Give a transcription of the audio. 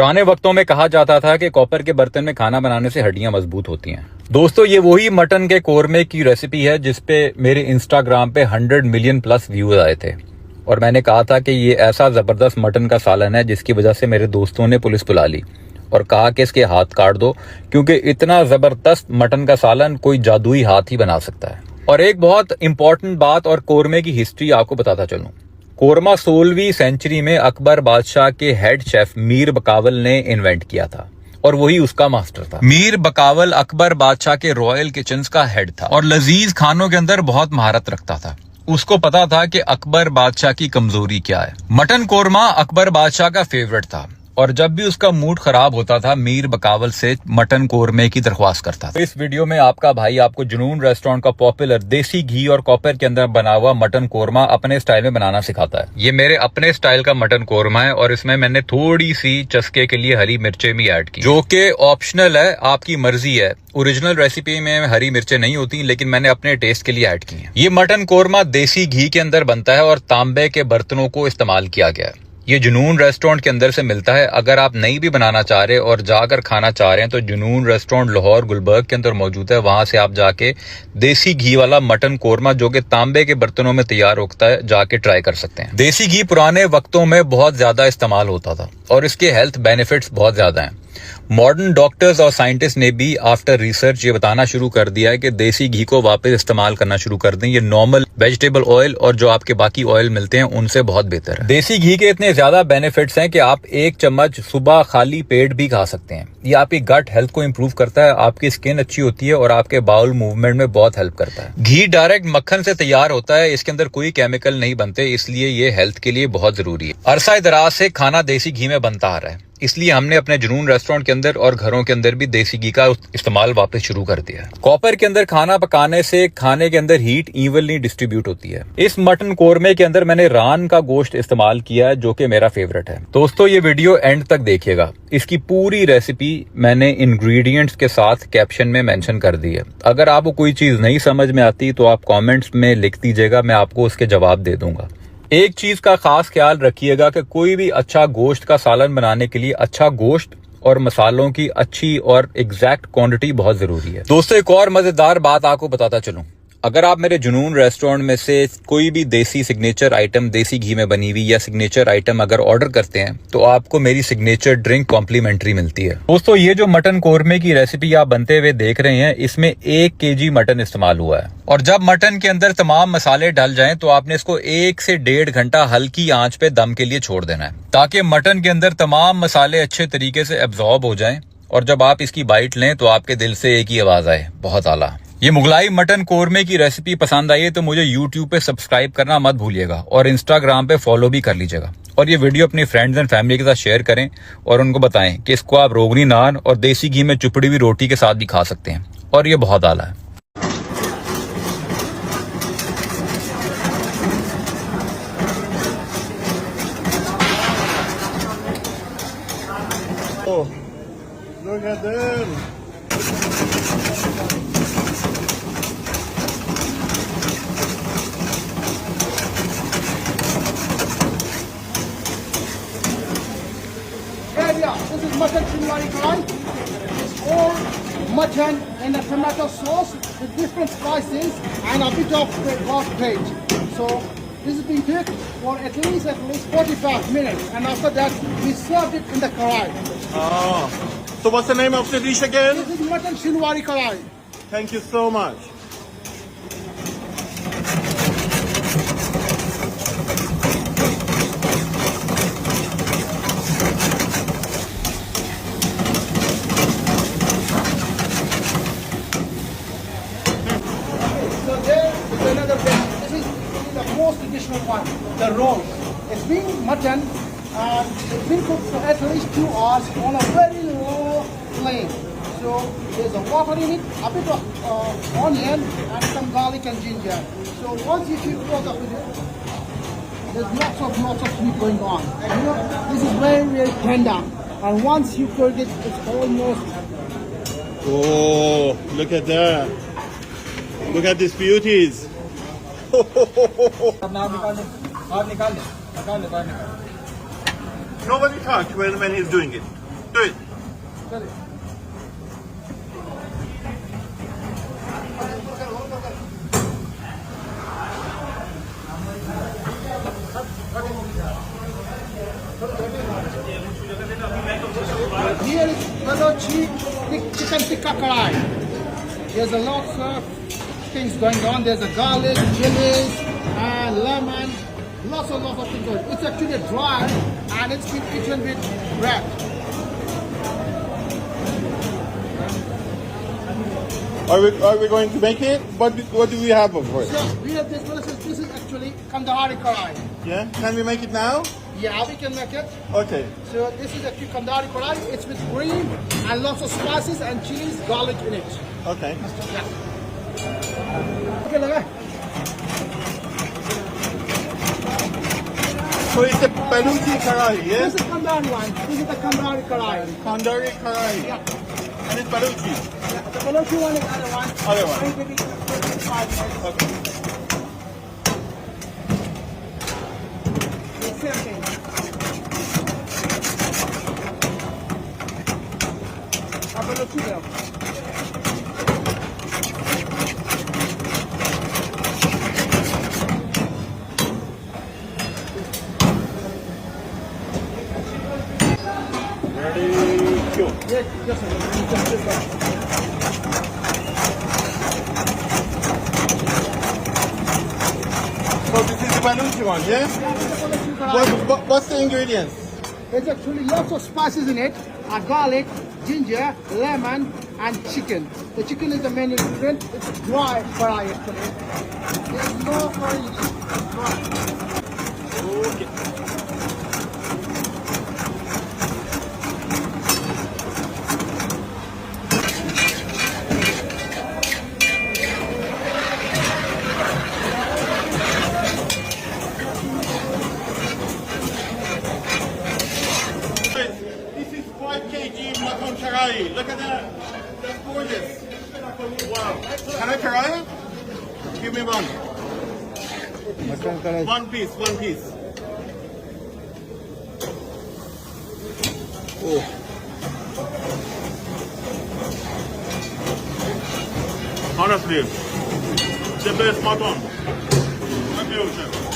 पुराने वक्तों में कहा जाता था कि कॉपर के बर्तन में खाना बनाने से हड्डियां मजबूत होती हैं। दोस्तों, ये वही मटन के कोरमे की रेसिपी है जिसपे मेरे इंस्टाग्राम पे 100 मिलियन प्लस व्यूज आए थे और मैंने कहा था कि ये ऐसा जबरदस्त मटन का सालन है जिसकी वजह से मेरे दोस्तों ने पुलिस बुला ली और कहा कि इसके हाथ काट दो, क्योंकि इतना जबरदस्त मटन का सालन कोई जादुई हाथ ही बना सकता है। और एक बहुत इंपॉर्टेंट बात और कोरमे की हिस्ट्री आपको बताता चलूं। कोरमा 16वीं सेंचुरी में अकबर बादशाह के हेड शेफ मीर बकावल ने इन्वेंट किया था और वही उसका मास्टर था। मीर बकावल अकबर बादशाह के रॉयल किचन्स का हेड था और लजीज खानों के अंदर बहुत महारत रखता था। उसको पता था कि अकबर बादशाह की कमजोरी क्या है। मटन कोरमा अकबर बादशाह का फेवरेट था और जब भी उसका मूड खराब होता था मीर बकावल से मटन कोरमे की दरख्वास्त करता था। इस वीडियो में आपका भाई आपको जुनून रेस्टोरेंट का पॉपुलर देसी घी और कॉपर के अंदर बना हुआ मटन कोरमा अपने स्टाइल में बनाना सिखाता है। ये मेरे अपने स्टाइल का मटन कोरमा है और इसमें मैंने थोड़ी सी चस्के के लिए हरी मिर्चें भी ऐड की, जो कि ऑप्शनल है, आपकी मर्जी है। ओरिजिनल रेसिपी में हरी मिर्चें नहीं होती, लेकिन मैंने अपने टेस्ट के लिए ऐड की है। ये मटन कोरमा देसी घी के अंदर बनता है और तांबे के बर्तनों को इस्तेमाल किया गया है। ये जुनून रेस्टोरेंट के अंदर से मिलता है। अगर आप नहीं भी बनाना चाह रहे और जाकर खाना चाह रहे हैं तो जुनून रेस्टोरेंट लाहौर गुलबर्ग के अंदर मौजूद है। वहां से आप जाके देसी घी वाला मटन कोरमा जो कि तांबे के बर्तनों में तैयार होता है जाके ट्राई कर सकते हैं। देसी घी पुराने वक्तों में बहुत ज्यादा इस्तेमाल होता था और इसके हेल्थ बेनिफिट्स बहुत ज्यादा हैं। मॉडर्न डॉक्टर्स और साइंटिस्ट ने भी आफ्टर रिसर्च ये बताना शुरू कर दिया है कि देसी घी को वापस इस्तेमाल करना शुरू कर दें। ये नॉर्मल वेजिटेबल ऑयल और जो आपके बाकी ऑयल मिलते हैं उनसे बहुत बेहतर है। देसी घी के इतने ज्यादा बेनिफिट्स हैं कि आप 1 चम्मच सुबह खाली पेट भी खा सकते हैं। ये आपकी गट हेल्थ को इंप्रूव करता है, आपकी स्किन अच्छी होती है और आपके बाउल मूवमेंट में बहुत हेल्प करता है। घी डायरेक्ट मक्खन से तैयार होता है, इसके अंदर कोई केमिकल नहीं बनते, इसलिए ये हेल्थ के लिए बहुत जरूरी है। अरसा दराज से खाना देसी घी में बनता आ रहा है, इसलिए हमने अपने जुनून रेस्टोरेंट के अंदर और घरों के अंदर भी देसी घी का इस्तेमाल वापस शुरू कर दिया है। कॉपर के अंदर खाना पकाने से खाने के अंदर हीट इवनली डिस्ट्रीब्यूट होती है। इस मटन कोरमे के अंदर मैंने रान का गोश्त इस्तेमाल किया है जो कि मेरा फेवरेट है। दोस्तों, ये वीडियो एंड तक देखिएगा। इसकी पूरी रेसिपी मैंने इंग्रेडिएंट्स के साथ कैप्शन में मेंशन कर दी है। अगर आपको कोई चीज नहीं समझ में आती तो आप कमेंट्स में लिख दीजिएगा, मैं आपको उसके जवाब दे दूंगा। एक चीज का खास ख्याल रखिएगा कि कोई भी अच्छा गोश्त का सालन बनाने के लिए अच्छा गोश्त और मसालों की अच्छी और एग्जैक्ट क्वांटिटी बहुत जरूरी है। दोस्तों, एक और मजेदार बात आपको बताता चलूं। अगर आप मेरे जुनून रेस्टोरेंट में से कोई भी देसी सिग्नेचर आइटम देसी घी में बनी हुई या सिग्नेचर आइटम अगर ऑर्डर करते हैं तो आपको मेरी सिग्नेचर ड्रिंक कॉम्प्लीमेंट्री मिलती है। दोस्तों, ये जो मटन कोरमे की रेसिपी आप बनते हुए देख रहे हैं, इसमें 1 kg मटन इस्तेमाल हुआ है और जब मटन के अंदर तमाम मसाले डल जाएं तो आपने इसको 1 से 1.5 घंटा हल्की आंच पे दम के लिए छोड़ देना है ताकि मटन के अंदर तमाम मसाले अच्छे तरीके से एब्जॉर्ब हो जाएं और जब आप इसकी बाइट लें तो आपके दिल से एक ही आवाज आए, बहुत आला। ये मुगलाई मटन कोरमे की रेसिपी पसंद आई है तो मुझे YouTube पे सब्सक्राइब करना मत भूलिएगा और Instagram पे फॉलो भी कर लीजिएगा और ये वीडियो अपनी फ्रेंड्स एंड फैमिली के साथ शेयर करें और उनको बताएं कि इसको आप रोगनी नान और देसी घी में चुपड़ी हुई रोटी के साथ भी खा सकते हैं और ये बहुत आला है। Look at them. This is mutton Shinwari curry. It's all mutton in a tomato sauce with different spices and a bit of garlic paste. So this has been cooked for at least 45 minutes, and after that we served it in the karai. Oh, so what's the name of the dish again? This is mutton Shinwari karai. Thank you so much. Another dish. This is the most traditional one, the roll. It's been mutton and it's been cooked for at least 2 hours on a very low flame. So there's a water in it, a bit of onion and some garlic and ginger. So once you cook up with it, there's lots of heat going on. And you know, this is very tender. And once you cook it, it's almost. Oh, look at that. Look at these beauties. Nobody touch when he's doing it. Do it. Sorry. Here is Balochi chicken tikka karai. There's a lot of things going on. There's a garlic, chilies, and lemon. Lots of things going on. It's actually dry and it's been eaten with bread. Are we going to make it? What do we have of course? So we have this. This is actually Kandahari karai. Yeah. Can we make it now? Yeah, we can make it. Okay. So this is actually Kandahari karai. It's with cream and lots of spices and chilies, garlic in it. Okay. Yeah. Okay, look. So it's a Baluchi karai, yeah? This is Kandahari one. This is the Kandahari karai. Kandari karai. Yeah. And it's Baluchi. Yeah. The Balochi one is other one. Other one. Maybe 25 minutes. Okay. It's same thing. A Balochi there. Ready, go. Yes, just a minute. So this is the Baluchi one, yeah? What's the ingredients? There's actually lots of spices in it. Garlic, ginger, lemon, and chicken. The chicken is the main ingredient. It's dry fry actually. There's no curry. It's dry. Okay. This is 5 kg mutton karai. Look at that. That's gorgeous. Wow. Can I try it? Give me one. One piece, one piece. Oh. Honestly, the best mutton. Thank you, chef.